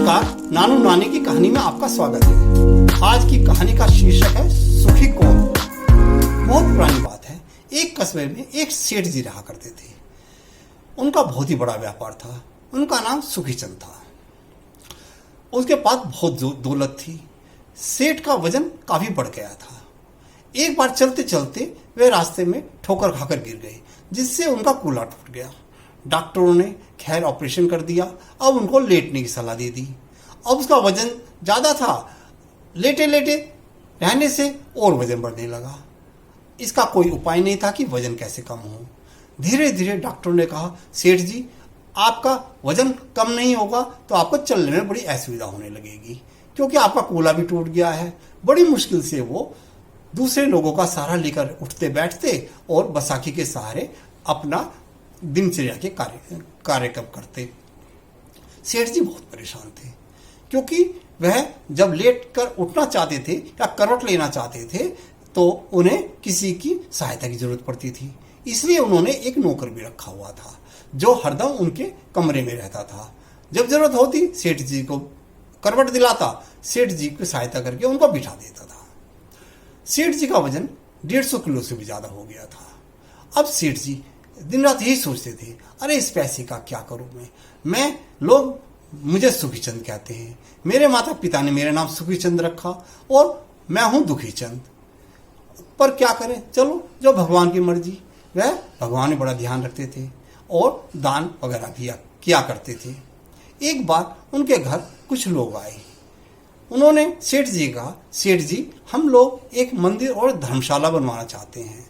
नमस्कार, नानू नानी की कहानी में आपका स्वागत है। आज की कहानी का शीर्षक है सुखी कौन। बहुत पुरानी बात है। एक कस्बे में एक सेठ जी रहा करते थे। उनका बहुत ही बड़ा व्यापार था। उनका नाम सुखीचंद था। उसके पास बहुत दौलत थी। सेठ का वजन काफी बढ़ गया था। एक बार चलते चलते वे रास्ते में ठोकर खाकर गिर गए, जिससे उनका कूल्हा टूट गया। डॉक्टरों ने खैर ऑपरेशन कर दिया। अब उनको लेटने की सलाह दे दी। अब उसका वजन ज्यादा था। लेटे लेटे रहने से और वजन बढ़ने लगा। इसका कोई उपाय नहीं था कि वजन कैसे कम हो। धीरे धीरे डॉक्टरों ने कहा, सेठ जी आपका वजन कम नहीं होगा तो आपको चलने में बड़ी असुविधा होने लगेगी, क्योंकि आपका कूल्हा भी टूट गया है। बड़ी मुश्किल से वो दूसरे लोगों का सहारा लेकर उठते बैठते और बैसाखी के सहारे अपना दिनचर्या के कार्यक्रम करते। सेठ जी बहुत परेशान थे, क्योंकि वह जब लेट कर उठना चाहते थे या करवट लेना चाहते थे तो उन्हें किसी की सहायता की जरूरत पड़ती थी। इसलिए उन्होंने एक नौकर भी रखा हुआ था, जो हरदम उनके कमरे में रहता था। जब जरूरत होती सेठ जी को करवट दिलाता, सेठ जी की सहायता करके उनको बिठा देता था। सेठ जी का वजन 150 किलो से भी ज्यादा हो गया था। अब सेठ जी दिन रात यही सोचते थे, अरे इस पैसे का क्या करूं मैं लोग मुझे सुखीचंद कहते हैं। मेरे माता पिता ने मेरा नाम सुखीचंद रखा और मैं हूं दुखीचंद। पर क्या करें, चलो जो भगवान की मर्जी। वह भगवान में बड़ा ध्यान रखते थे और दान वगैरह भी किया करते थे। एक बार उनके घर कुछ लोग आए। उन्होंने सेठ जी कहा, सेठ जी हम लोग एक मंदिर और धर्मशाला बनवाना चाहते हैं,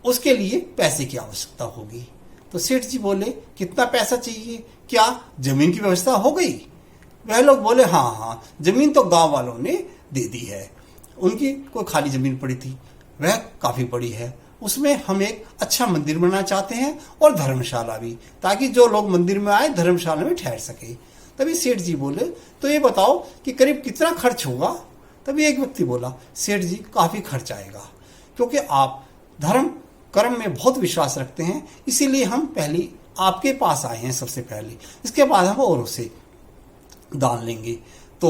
उसके लिए पैसे की आवश्यकता होगी। तो सेठ जी बोले, कितना पैसा चाहिए, क्या जमीन की व्यवस्था हो गई? वह लोग बोले, हाँ जमीन तो गांव वालों ने दे दी है। उनकी कोई खाली जमीन पड़ी थी, वह काफी बड़ी है। उसमें हम एक अच्छा मंदिर बनाना चाहते हैं और धर्मशाला भी, ताकि जो लोग मंदिर में आए धर्मशाला में ठहर सके। तभी सेठ जी बोले, तो ये बताओ कि करीब कितना खर्च होगा? तभी एक व्यक्ति बोला, सेठ जी काफी खर्च आएगा, क्योंकि आप धर्म कर्म में बहुत विश्वास रखते हैं, इसीलिए हम पहले आपके पास आए हैं सबसे पहले, इसके बाद हम औरों से दान लेंगे। तो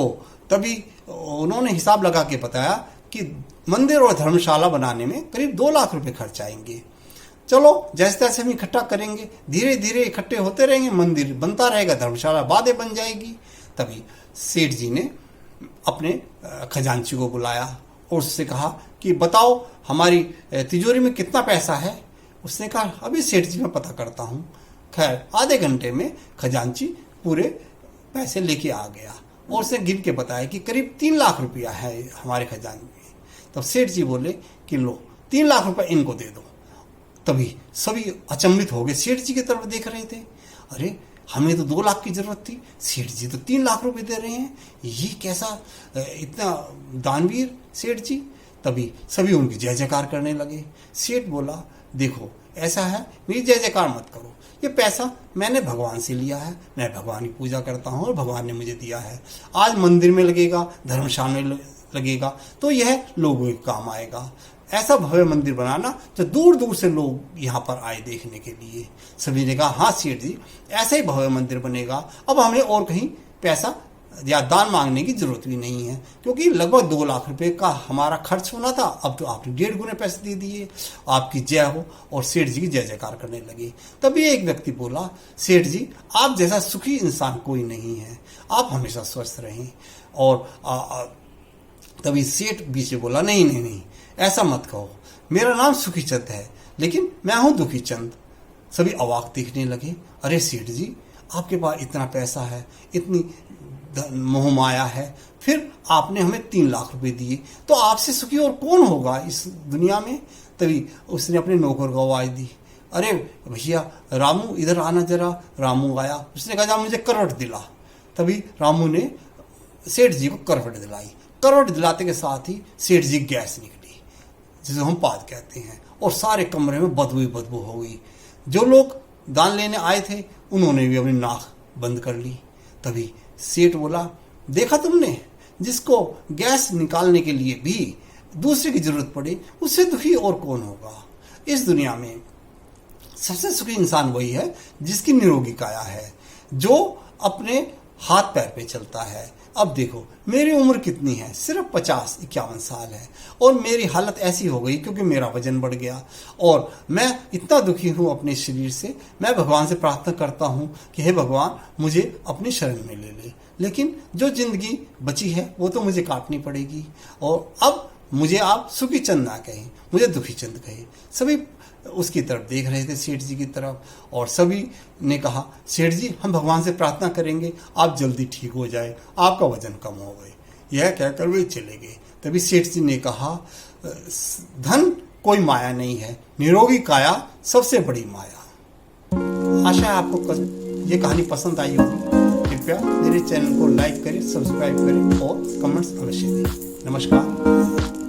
तभी उन्होंने हिसाब लगा के बताया कि मंदिर और धर्मशाला बनाने में करीब 2 लाख रुपए खर्च आएंगे। चलो जैसे तैसे हम इकट्ठा करेंगे, धीरे धीरे इकट्ठे होते रहेंगे, मंदिर बनता रहेगा, धर्मशाला बादें बन जाएगी। तभी सेठ जी ने अपने खजांची को बुलाया और उससे कहा कि बताओ हमारी तिजोरी में कितना पैसा है। उसने कहा, अभी सेठ जी मैं पता करता हूँ। खैर आधे घंटे में खजांची पूरे पैसे लेके आ गया और उसने गिन के बताया कि करीब 3 लाख रुपया है हमारे खजाने में। तब सेठ जी बोले कि लो 3 लाख रुपया इनको दे दो। तभी सभी अचंभित हो गए, सेठ जी की तरफ देख रहे थे। अरे हमें तो 2 लाख की जरूरत थी, सेठ जी तो 3 लाख रुपए दे रहे हैं, ये कैसा इतना दानवीर सेठ जी। तभी सभी उनकी जय जयकार करने लगे। सेठ बोला, देखो ऐसा है, मेरी जय जयकार मत करो, ये पैसा मैंने भगवान से लिया है, मैं भगवान की पूजा करता हूँ और भगवान ने मुझे दिया है। आज मंदिर में लगेगा, धर्मशाला में लगेगा, तो यह लोगों के काम आएगा। ऐसा भव्य मंदिर बनाना जो दूर दूर से लोग यहाँ पर आए देखने के लिए। सभी ने कहा, हाँ सेठ जी ऐसा ही भव्य मंदिर बनेगा। अब हमें और कहीं पैसा या दान मांगने की जरूरत भी नहीं है, क्योंकि लगभग 2 लाख रुपए का हमारा खर्च होना था, अब तो आपने 1.5 गुने पैसे दे दिए। आपकी जय हो। और सेठ जी की जय जयकार करने लगे। तभी एक व्यक्ति बोला, सेठ जी आप जैसा सुखी इंसान कोई नहीं है, आप हमेशा स्वस्थ रहें। और तभी सेठ बीच में बोला, नहीं ऐसा मत कहो, मेरा नाम सुखीचंद है, लेकिन मैं हूं दुखीचंद। सभी अवाक देखने लगे। अरे सेठ जी आपके पास इतना पैसा है, इतनी मोह माया है, फिर आपने हमें 3 लाख रुपए दिए, तो आपसे सुखी और कौन होगा इस दुनिया में? तभी उसने अपने नौकर को आवाज दी, अरे भैया रामू इधर आना जरा। रामू आया। उसने कहा, मुझे करवट दिला। तभी रामू ने सेठ जी को करवट दिलाई। करवट दिलाते के साथ ही सेठ जी गैस निकली, जिसे हम पाद कहते हैं, और सारे कमरे में बदबू हो गई। जो लोग दान लेने आए थे उन्होंने भी अपनी नाक बंद कर ली। तभी सेठ बोला, देखा तुमने, जिसको गैस निकालने के लिए भी दूसरे की जरूरत पड़े, उससे दुखी और कौन होगा इस दुनिया में। सबसे सुखी इंसान वही है जिसकी निरोगी काया है, जो अपने हाथ पैर पे चलता है। अब देखो मेरी उम्र कितनी है, सिर्फ 50-51 साल है, और मेरी हालत ऐसी हो गई क्योंकि मेरा वजन बढ़ गया और मैं इतना दुखी हूँ अपने शरीर से। मैं भगवान से प्रार्थना करता हूँ कि हे भगवान मुझे अपनी शरण में ले ले, लेकिन जो जिंदगी बची है वो तो मुझे काटनी पड़ेगी। और अब मुझे आप सुखी चंद ना कहें, मुझे दुखी चंद कहें। सभी उसकी तरफ देख रहे थे, सेठ जी की तरफ, और सभी ने कहा सेठ जी हम भगवान से प्रार्थना करेंगे आप जल्दी ठीक हो जाए, आपका वजन कम हो गए। यह कहकर वे चले गए। तभी सेठ जी ने कहा धन कोई माया नहीं है, निरोगी काया सबसे बड़ी माया। आशा है आपको ये कहानी पसंद आई होगी। कृपया मेरे चैनल को लाइक करें, सब्सक्राइब करें और कमेंट्स अवश्य दें। नमस्कार।